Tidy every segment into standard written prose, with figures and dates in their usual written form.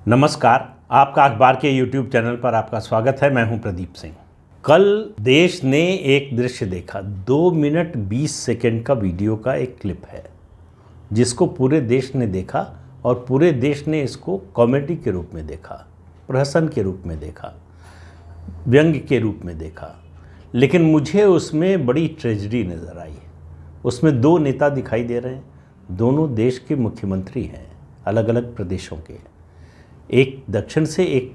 नमस्कार, आपका अखबार के YouTube चैनल पर आपका स्वागत है। मैं हूं प्रदीप सिंह। कल देश ने एक दृश्य देखा। 2 मिनट 20 सेकंड का वीडियो का एक क्लिप है जिसको पूरे देश ने देखा और पूरे देश ने इसको कॉमेडी के रूप में देखा, प्रहसन के रूप में देखा, व्यंग्य के रूप में देखा। लेकिन मुझे उसमें बड़ी ट्रेजेडी नज़र आई। उसमें 2 नेता दिखाई दे रहे हैं, दोनों देश के मुख्यमंत्री हैं, अलग अलग प्रदेशों के, एक दक्षिण से एक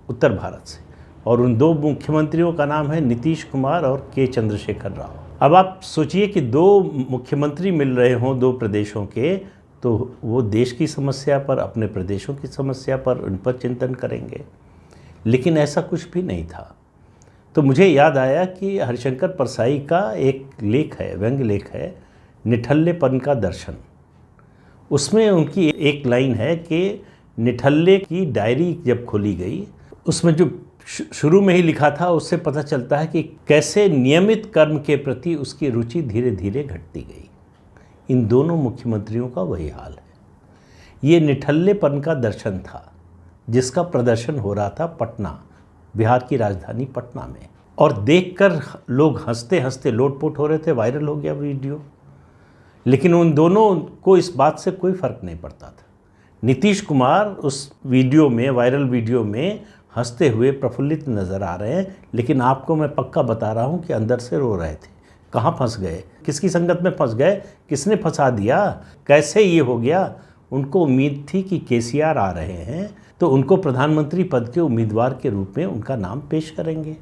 उत्तर भारत से, और उन 2 मुख्यमंत्रियों का नाम है नीतीश कुमार और के चंद्रशेखर राव। अब आप सोचिए कि 2 मुख्यमंत्री मिल रहे हों 2 प्रदेशों के, तो वो देश की समस्या पर, अपने प्रदेशों की समस्या पर, उन पर चिंतन करेंगे। लेकिन ऐसा कुछ भी नहीं था। तो मुझे याद आया कि हरिशंकर परसाई का एक लेख है, व्यंग्य लेख है, निठल्लेपन का दर्शन। उसमें उनकी एक लाइन है कि निठल्ले की डायरी जब खोली गई, उसमें जो शुरू में ही लिखा था उससे पता चलता है कि कैसे नियमित कर्म के प्रति उसकी रुचि धीरे धीरे घटती गई। इन दोनों मुख्यमंत्रियों का वही हाल है। ये निठल्लेपन का दर्शन था जिसका प्रदर्शन हो रहा था पटना, बिहार की राजधानी पटना में, और देखकर लोग हंसते हंसते लोटपोट हो रहे थे। वायरल हो गया वीडियो। लेकिन उन दोनों को इस बात से कोई फर्क नहीं पड़ता था। नीतीश कुमार उस वीडियो में, वायरल वीडियो में हंसते हुए प्रफुल्लित नज़र आ रहे हैं, लेकिन आपको मैं पक्का बता रहा हूं कि अंदर से रो रहे थे। कहाँ फंस गए, किसकी संगत में फंस गए, किसने फंसा दिया, कैसे ये हो गया। उनको उम्मीद थी कि केसीआर आ रहे हैं तो उनको प्रधानमंत्री पद के उम्मीदवार के रूप में उनका नाम पेश करेंगे,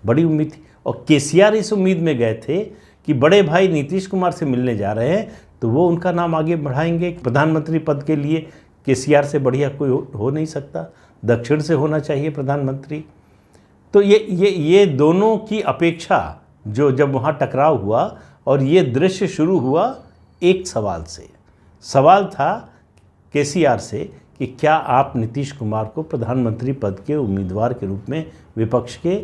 बड़ी उम्मीद थी। और केसीआर इस उम्मीद में गए थे कि बड़े भाई नीतीश कुमार से मिलने जा रहे हैं तो वो उनका नाम आगे बढ़ाएंगे। प्रधानमंत्री पद के लिए केसीआर से बढ़िया कोई हो नहीं सकता, दक्षिण से होना चाहिए प्रधानमंत्री। तो ये दोनों की अपेक्षा जो जब वहाँ टकराव हुआ और ये दृश्य शुरू हुआ एक सवाल से। सवाल था केसीआर से कि क्या आप नीतीश कुमार को प्रधानमंत्री पद के उम्मीदवार के रूप में विपक्ष के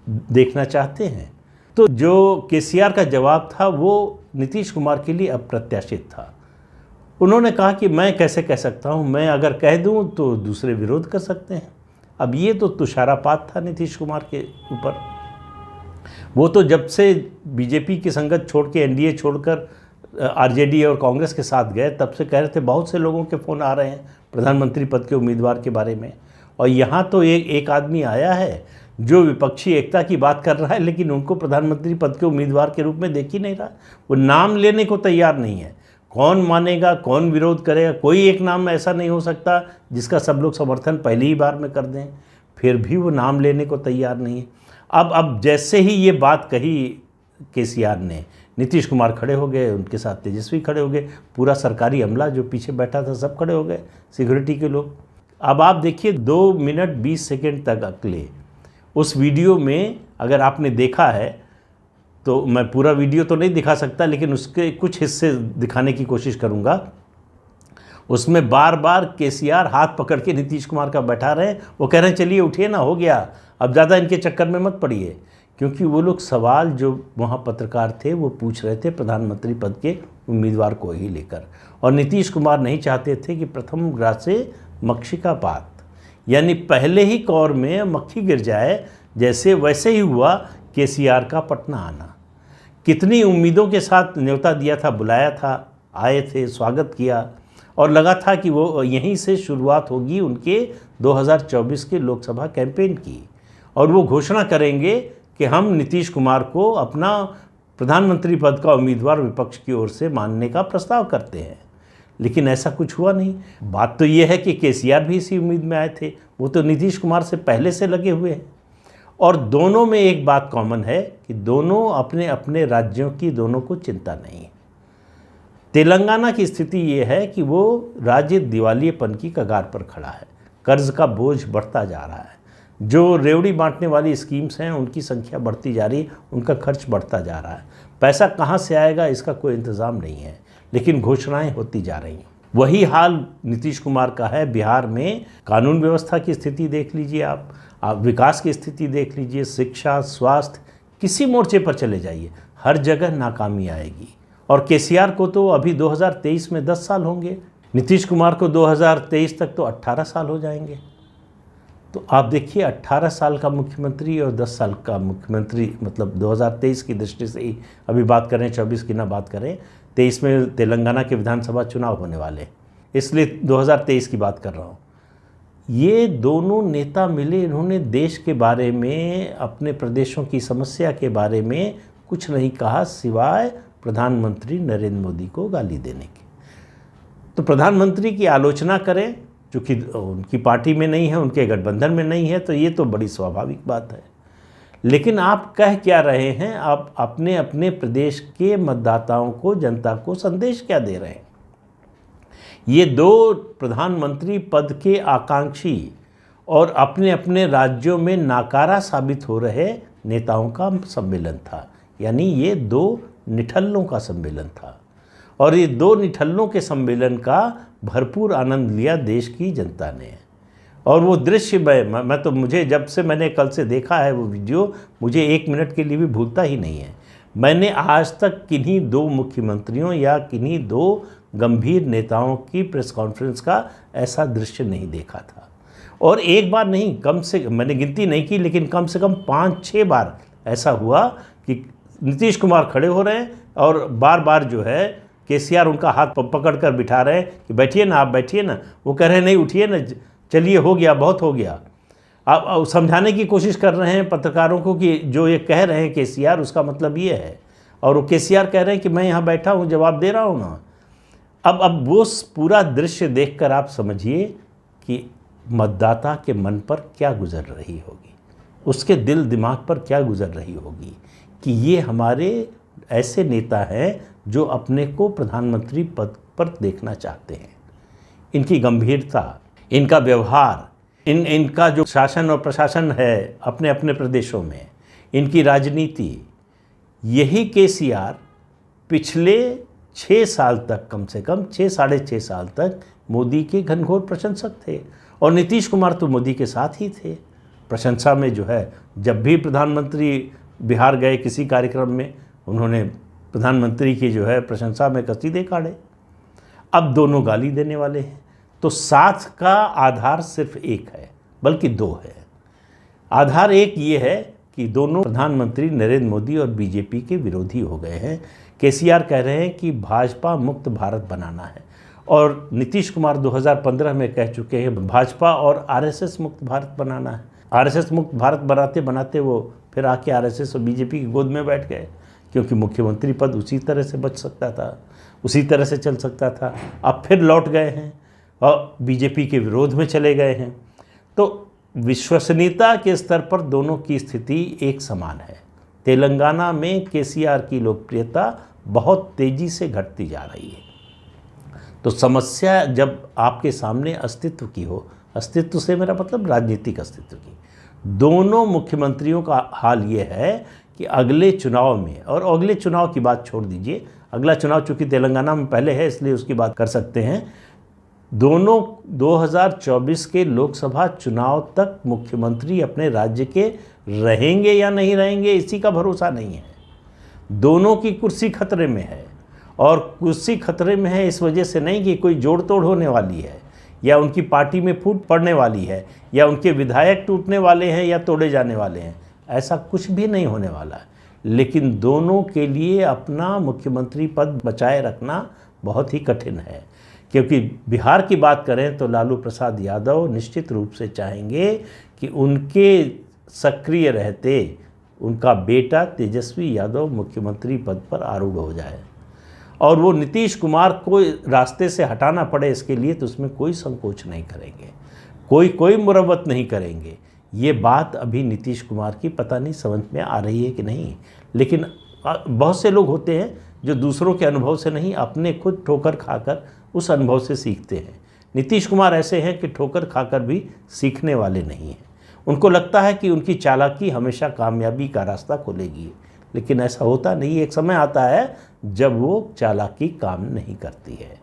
देखना चाहते हैं। तो जो केसीआर का जवाब था वो नीतीश कुमार के लिए अप्रत्याशित था। उन्होंने कहा कि मैं कैसे कह सकता हूं, मैं अगर कह दूं तो दूसरे विरोध कर सकते हैं। अब ये तो तुषारापात था नीतीश कुमार के ऊपर। वो तो जब से बीजेपी की संगत छोड़ के, एनडीए छोड़कर आरजेडी और कांग्रेस के साथ गए, तब से कह रहे थे बहुत से लोगों के फ़ोन आ रहे हैं प्रधानमंत्री पद के उम्मीदवार के बारे में। और यहाँ तो एक आदमी आया है जो विपक्षी एकता की बात कर रहा है, लेकिन उनको प्रधानमंत्री पद के उम्मीदवार के रूप में देख ही नहीं रहा। वो नाम लेने को तैयार नहीं है। कौन मानेगा, कौन विरोध करेगा? कोई एक नाम ऐसा नहीं हो सकता जिसका सब लोग समर्थन पहली ही बार में कर दें। फिर भी वो नाम लेने को तैयार नहीं है। अब जैसे ही ये बात कही केसीआर ने, नीतीश कुमार खड़े हो गए, उनके साथ तेजस्वी खड़े हो गए, पूरा सरकारी अमला जो पीछे बैठा था सब खड़े हो गए, सिक्योरिटी के लोग। अब आप देखिए 2 मिनट 20 सेकेंड तक अगले उस वीडियो में, अगर आपने देखा है तो मैं पूरा वीडियो तो नहीं दिखा सकता, लेकिन उसके कुछ हिस्से दिखाने की कोशिश करूंगा। उसमें बार बार केसीआर हाथ पकड़ के नीतीश कुमार का बैठा रहे हैं। वो कह रहे हैं चलिए उठिए ना, हो गया, अब ज़्यादा इनके चक्कर में मत पड़िए। क्योंकि वो लोग सवाल जो वहाँ पत्रकार थे वो पूछ रहे थे प्रधानमंत्री पद के उम्मीदवार को ही लेकर, और नीतीश कुमार नहीं चाहते थे कि प्रथम ग्रासे मक्षिका पात, यानी पहले ही कौर में मक्खी गिर जाए। जैसे वैसे ही हुआ केसीआर का पटना आना। कितनी उम्मीदों के साथ न्योता दिया था, बुलाया था, आए थे, स्वागत किया, और लगा था कि वो यहीं से शुरुआत होगी उनके 2024 के लोकसभा कैंपेन की, और वो घोषणा करेंगे कि हम नीतीश कुमार को अपना प्रधानमंत्री पद का उम्मीदवार विपक्ष की ओर से मानने का प्रस्ताव करते हैं। लेकिन ऐसा कुछ हुआ नहीं। बात तो ये है कि केसीआर भी इसी उम्मीद में आए थे। वो तो नीतीश कुमार से पहले से लगे हुए हैं। और दोनों में एक बात कॉमन है कि दोनों अपने अपने राज्यों की, दोनों को चिंता नहीं है। तेलंगाना की स्थिति ये है कि वो राज्य दिवालियेपन की कगार पर खड़ा है। कर्ज का बोझ बढ़ता जा रहा है। जो रेवड़ी बांटने वाली स्कीम्स हैं उनकी संख्या बढ़ती जा रही है, उनका खर्च बढ़ता जा रहा है। पैसा कहाँ से आएगा इसका कोई इंतज़ाम नहीं है, लेकिन घोषणाएं होती जा रही हैं। वही हाल नीतीश कुमार का है। बिहार में कानून व्यवस्था की स्थिति देख लीजिए, आप विकास की स्थिति देख लीजिए, शिक्षा, स्वास्थ्य, किसी मोर्चे पर चले जाइए, हर जगह नाकामी आएगी। और केसीआर को तो अभी 2023 में 10 साल होंगे। नीतीश कुमार को 2023 तक तो 18 साल हो जाएंगे। तो आप देखिए 18 साल का मुख्यमंत्री और 10 साल का मुख्यमंत्री, मतलब 2023 की दृष्टि से ही अभी बात करें, 24 की ना बात करें, 23 में तेलंगाना के विधानसभा चुनाव होने वाले हैं, इसलिए 2023 की बात कर रहा हूँ। ये दोनों नेता मिले, इन्होंने देश के बारे में, अपने प्रदेशों की समस्या के बारे में कुछ नहीं कहा सिवाय प्रधानमंत्री नरेंद्र मोदी को गाली देने की। तो प्रधानमंत्री की आलोचना करें, चूँकि उनकी पार्टी में नहीं है, उनके गठबंधन में नहीं है, तो ये तो बड़ी स्वाभाविक बात है। लेकिन आप कह क्या रहे हैं? आप अपने अपने प्रदेश के मतदाताओं को, जनता को संदेश क्या दे रहे हैं? ये दो प्रधानमंत्री पद के आकांक्षी और अपने अपने राज्यों में नाकारा साबित हो रहे नेताओं का सम्मेलन था, यानी ये दो निठल्लों का सम्मेलन था। और ये दो निठल्लों के सम्मेलन का भरपूर आनंद लिया देश की जनता ने। और वो दृश्य मैं तो, मुझे जब से मैंने कल से देखा है वो वीडियो, मुझे 1 मिनट के लिए भी भूलता ही नहीं है। मैंने आज तक किन्हीं दो मुख्यमंत्रियों या किन्हीं दो गंभीर नेताओं की प्रेस कॉन्फ्रेंस का ऐसा दृश्य नहीं देखा था। और एक बार नहीं, कम से, मैंने गिनती नहीं की, लेकिन कम से कम 5-6 बार ऐसा हुआ कि नीतीश कुमार खड़े हो रहे हैं और बार बार जो है केसीआर उनका हाथ पकड़ कर बिठा रहे हैं कि बैठिए ना, आप बैठिए ना। वो कह रहे हैं नहीं, उठिए ना, चलिए, हो गया, बहुत हो गया। आप समझाने की कोशिश कर रहे हैं पत्रकारों को कि जो ये कह रहे हैं केसीआर, उसका मतलब ये है। और वो केसीआर कह रहे हैं कि मैं यहाँ बैठा हूँ, जवाब दे रहा हूँ ना। अब वो पूरा दृश्य देखकर आप समझिए कि मतदाता के मन पर क्या गुजर रही होगी, उसके दिल दिमाग पर क्या गुजर रही होगी कि ये हमारे ऐसे नेता हैं जो अपने को प्रधानमंत्री पद पर देखना चाहते हैं। इनकी गंभीरता, इनका व्यवहार, इनका जो शासन और प्रशासन है अपने अपने प्रदेशों में, इनकी राजनीति, यही केसीआर पिछले 6 साल तक, कम से कम 6-6.5 साल तक मोदी के घनघोर प्रशंसक थे। और नीतीश कुमार तो मोदी के साथ ही थे प्रशंसा में। जो है, जब भी प्रधानमंत्री बिहार गए किसी कार्यक्रम में, उन्होंने प्रधानमंत्री की जो है प्रशंसा में कसीदे काढ़े। अब दोनों गाली देने वाले हैं। तो साथ का आधार सिर्फ एक है, बल्कि दो है। आधार एक ये है कि दोनों प्रधानमंत्री नरेंद्र मोदी और बीजेपी के विरोधी हो गए हैं। केसीआर कह रहे हैं कि भाजपा मुक्त भारत बनाना है, और नीतीश कुमार 2015 में कह चुके हैं भाजपा और आरएसएस मुक्त भारत बनाना है। आरएसएस मुक्त भारत बनाते बनाते वो फिर आके आरएसएस और बीजेपी की गोद में बैठ गए, क्योंकि मुख्यमंत्री पद उसी तरह से बच सकता था, उसी तरह से चल सकता था। अब फिर लौट गए हैं और बीजेपी के विरोध में चले गए हैं। तो विश्वसनीयता के स्तर पर दोनों की स्थिति एक समान है। तेलंगाना में केसीआर की लोकप्रियता बहुत तेज़ी से घटती जा रही है। तो समस्या जब आपके सामने अस्तित्व की हो, अस्तित्व से मेरा मतलब राजनीतिक अस्तित्व की, दोनों मुख्यमंत्रियों का हाल ये है कि अगले चुनाव में, और अगले चुनाव की बात छोड़ दीजिए, अगला चुनाव चूँकि तेलंगाना में पहले है इसलिए उसकी बात कर सकते हैं, दोनों 2024 के लोकसभा चुनाव तक मुख्यमंत्री अपने राज्य के रहेंगे या नहीं रहेंगे, इसी का भरोसा नहीं है। दोनों की कुर्सी खतरे में है, और कुर्सी खतरे में है इस वजह से नहीं कि कोई जोड़ तोड़ होने वाली है, या उनकी पार्टी में फूट पड़ने वाली है, या उनके विधायक टूटने वाले हैं या तोड़े जाने वाले हैं। ऐसा कुछ भी नहीं होने वाला है। लेकिन दोनों के लिए अपना मुख्यमंत्री पद बचाए रखना बहुत ही कठिन है, क्योंकि बिहार की बात करें तो लालू प्रसाद यादव निश्चित रूप से चाहेंगे कि उनके सक्रिय रहते उनका बेटा तेजस्वी यादव मुख्यमंत्री पद पर आरूढ़ हो जाए, और वो नीतीश कुमार को रास्ते से हटाना पड़े इसके लिए तो उसमें कोई संकोच नहीं करेंगे, कोई मुरव्वत नहीं करेंगे। ये बात अभी नीतीश कुमार की पता नहीं समझ में आ रही है कि नहीं, लेकिन बहुत से लोग होते हैं जो दूसरों के अनुभव से नहीं, अपने खुद ठोकर खाकर उस अनुभव से सीखते हैं। नीतीश कुमार ऐसे हैं कि ठोकर खाकर भी सीखने वाले नहीं हैं। उनको लगता है कि उनकी चालाकी हमेशा कामयाबी का रास्ता खोलेगी, लेकिन ऐसा होता नहीं। एक समय आता है जब वो चालाकी काम नहीं करती है।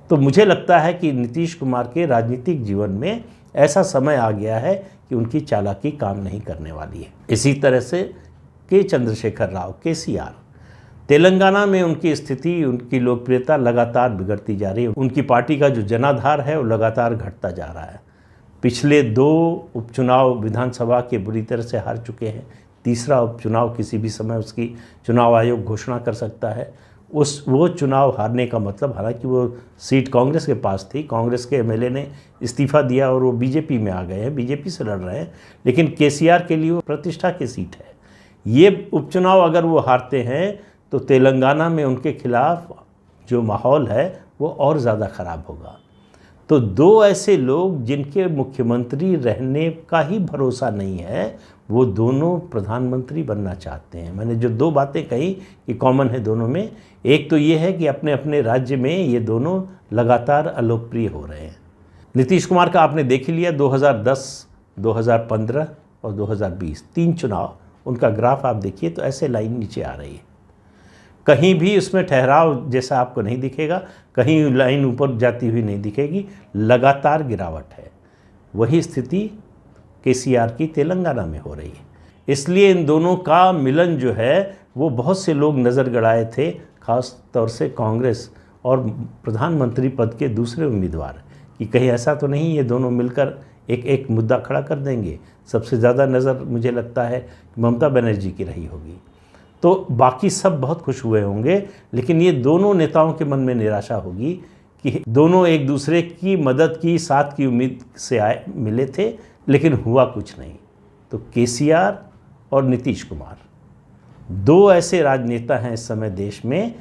तो मुझे लगता है कि नीतीश कुमार के राजनीतिक जीवन में ऐसा समय आ गया है कि उनकी चालाकी काम नहीं करने वाली है। इसी तरह से के चंद्रशेखर राव केसीआर तेलंगाना में उनकी स्थिति, उनकी लोकप्रियता लगातार बिगड़ती जा रही है। उनकी पार्टी का जो जनाधार है वो लगातार घटता जा रहा है। पिछले 2 उपचुनाव विधानसभा के बुरी तरह से हार चुके हैं। तीसरा उपचुनाव किसी भी समय उसकी चुनाव आयोग घोषणा कर सकता है। वो चुनाव हारने का मतलब, हालांकि वो सीट कांग्रेस के पास थी, कांग्रेस के एमएलए ने इस्तीफा दिया और वो बीजेपी में आ गए हैं, बीजेपी से लड़ रहे हैं, लेकिन केसीआर के लिए वो प्रतिष्ठा की सीट है। ये उपचुनाव अगर वो हारते हैं तो तेलंगाना में उनके खिलाफ जो माहौल है वो और ज़्यादा ख़राब होगा। तो 2 ऐसे लोग जिनके मुख्यमंत्री रहने का ही भरोसा नहीं है, वो दोनों प्रधानमंत्री बनना चाहते हैं। मैंने जो 2 बातें कही कि कॉमन है दोनों में, एक तो ये है कि अपने अपने राज्य में ये दोनों लगातार अलोकप्रिय हो रहे हैं। नीतीश कुमार का आपने देख ही लिया, 2010, 2015 और 2020 3 चुनाव, उनका ग्राफ आप देखिए तो ऐसे लाइन नीचे आ रही है। कहीं भी उसमें ठहराव जैसा आपको नहीं दिखेगा, कहीं लाइन ऊपर जाती हुई नहीं दिखेगी, लगातार गिरावट है। वही स्थिति केसीआर की तेलंगाना में हो रही है। इसलिए इन दोनों का मिलन जो है वो बहुत से लोग नज़र गड़ाए थे, खास तौर से कांग्रेस और प्रधानमंत्री पद के दूसरे उम्मीदवार, कि कहीं ऐसा तो नहीं ये दोनों मिलकर एक मुद्दा खड़ा कर देंगे। सबसे ज़्यादा नज़र मुझे लगता है ममता बनर्जी की रही होगी। तो बाकी सब बहुत खुश हुए होंगे, लेकिन ये दोनों नेताओं के मन में निराशा होगी कि दोनों एक दूसरे की मदद की, साथ की उम्मीद से मिले थे, लेकिन हुआ कुछ नहीं। तो केसीआर और नीतीश कुमार 2 ऐसे राजनेता हैं इस समय देश में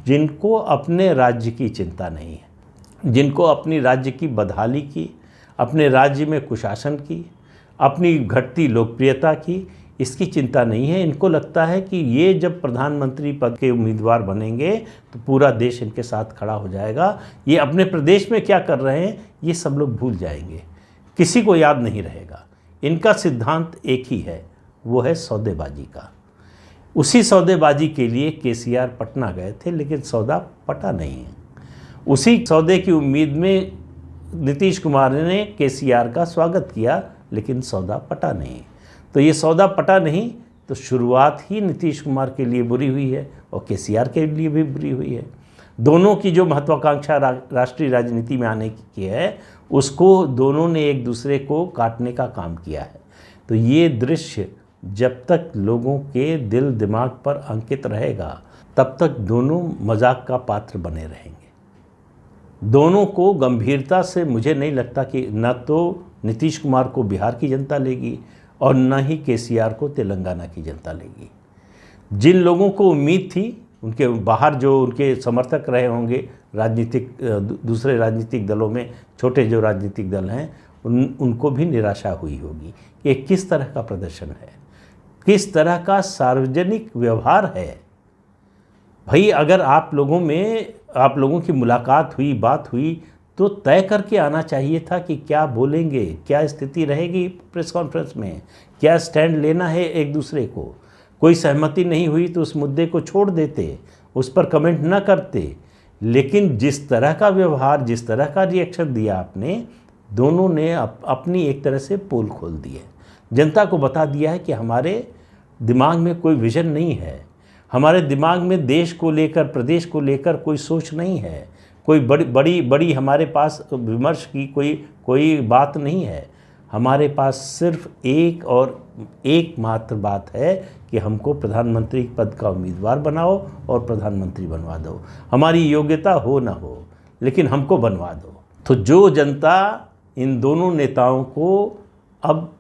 जिनको अपने राज्य की चिंता नहीं है, जिनको अपनी राज्य की बदहाली की, अपने राज्य में कुशासन की, अपनी घटती लोकप्रियता की, इसकी चिंता नहीं है। इनको लगता है कि ये जब प्रधानमंत्री पद के उम्मीदवार बनेंगे तो पूरा देश इनके साथ खड़ा हो जाएगा। ये अपने प्रदेश में क्या कर रहे हैं ये सब लोग भूल जाएंगे, किसी को याद नहीं रहेगा। इनका सिद्धांत एक ही है, वो है सौदेबाजी का। उसी सौदेबाजी के लिए केसीआर पटना गए थे, लेकिन सौदा पटा नहीं है। उसी सौदे की उम्मीद में नीतीश कुमार ने केसीआर का स्वागत किया, लेकिन सौदा पटा नहीं। तो ये सौदा पटा नहीं तो शुरुआत ही नीतीश कुमार के लिए बुरी हुई है और केसीआर के लिए भी बुरी हुई है। दोनों की जो महत्वाकांक्षा राष्ट्रीय राजनीति में आने की है, उसको दोनों ने एक दूसरे को काटने का काम किया है। तो ये दृश्य जब तक लोगों के दिल दिमाग पर अंकित रहेगा, तब तक दोनों मजाक का पात्र बने रहेंगे। दोनों को गंभीरता से मुझे नहीं लगता कि न तो नीतीश कुमार को बिहार की जनता लेगी और न ही केसीआर को तेलंगाना की जनता लेगी। जिन लोगों को उम्मीद थी, उनके बाहर जो उनके समर्थक रहे होंगे दूसरे राजनीतिक दलों में, छोटे जो राजनीतिक दल हैं, उनको भी निराशा हुई होगी कि किस तरह का प्रदर्शन है, किस तरह का सार्वजनिक व्यवहार है। भाई अगर आप लोगों की मुलाकात हुई, बात हुई, तो तय करके आना चाहिए था कि क्या बोलेंगे, क्या स्थिति रहेगी प्रेस कॉन्फ्रेंस में, क्या स्टैंड लेना है एक दूसरे को। कोई सहमति नहीं हुई तो उस मुद्दे को छोड़ देते, उस पर कमेंट न करते। लेकिन जिस तरह का व्यवहार, जिस तरह का रिएक्शन दिया आपने, दोनों ने अपनी एक तरह से पोल खोल दी है। जनता को बता दिया है कि हमारे दिमाग में कोई विजन नहीं है, हमारे दिमाग में देश को लेकर, प्रदेश को लेकर कोई सोच नहीं है, कोई बड़ी हमारे पास विमर्श की कोई बात नहीं है। हमारे पास सिर्फ एक मात्र बात है कि हमको प्रधानमंत्री पद का उम्मीदवार बनाओ और प्रधानमंत्री बनवा दो। हमारी योग्यता हो ना हो, लेकिन हमको बनवा दो। तो जो जनता इन दोनों नेताओं को अब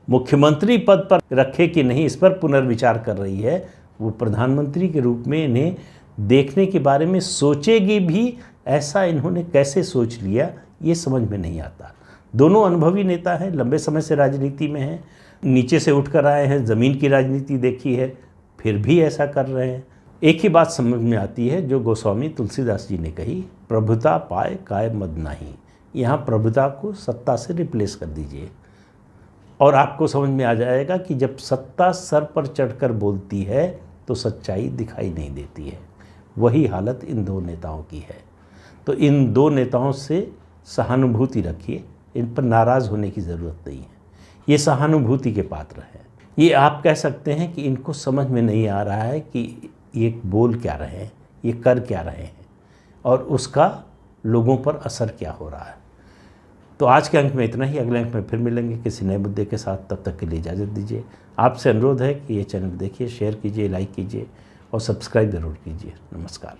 मुख्यमंत्री पद पर रखे कि नहीं, इस पर पुनर्विचार कर रही है। वो प्रधानमंत्री के रूप में इन्हें देखने के बारे में सोचेगी भी। ऐसा इन्होंने कैसे सोच लिया ये समझ में नहीं आता। दोनों अनुभवी नेता हैं, लंबे समय से राजनीति में हैं, नीचे से उठकर आए हैं, ज़मीन की राजनीति देखी है, फिर भी ऐसा कर रहे हैं। एक ही बात समझ में आती है जो गोस्वामी तुलसीदास जी ने कही, प्रभुता पाए काय मद नाही। यहाँ प्रभुता को सत्ता से रिप्लेस कर दीजिए और आपको समझ में आ जाएगा कि जब सत्ता सर पर चढ़कर बोलती है तो सच्चाई दिखाई नहीं देती है। वही हालत इन दो नेताओं की है। तो इन दो नेताओं से सहानुभूति रखिए, इन पर नाराज़ होने की ज़रूरत नहीं है। ये सहानुभूति के पात्र हैं। ये आप कह सकते हैं कि इनको समझ में नहीं आ रहा है कि ये बोल क्या रहे हैं, ये कर क्या रहे हैं और उसका लोगों पर असर क्या हो रहा है। तो आज के अंक में इतना ही, अगले अंक में फिर मिलेंगे किसी नए मुद्दे के साथ। तब तक के लिए इजाज़त दीजिए। आपसे अनुरोध है कि ये चैनल देखिए, शेयर कीजिए, लाइक कीजिए और सब्सक्राइब ज़रूर कीजिए। नमस्कार।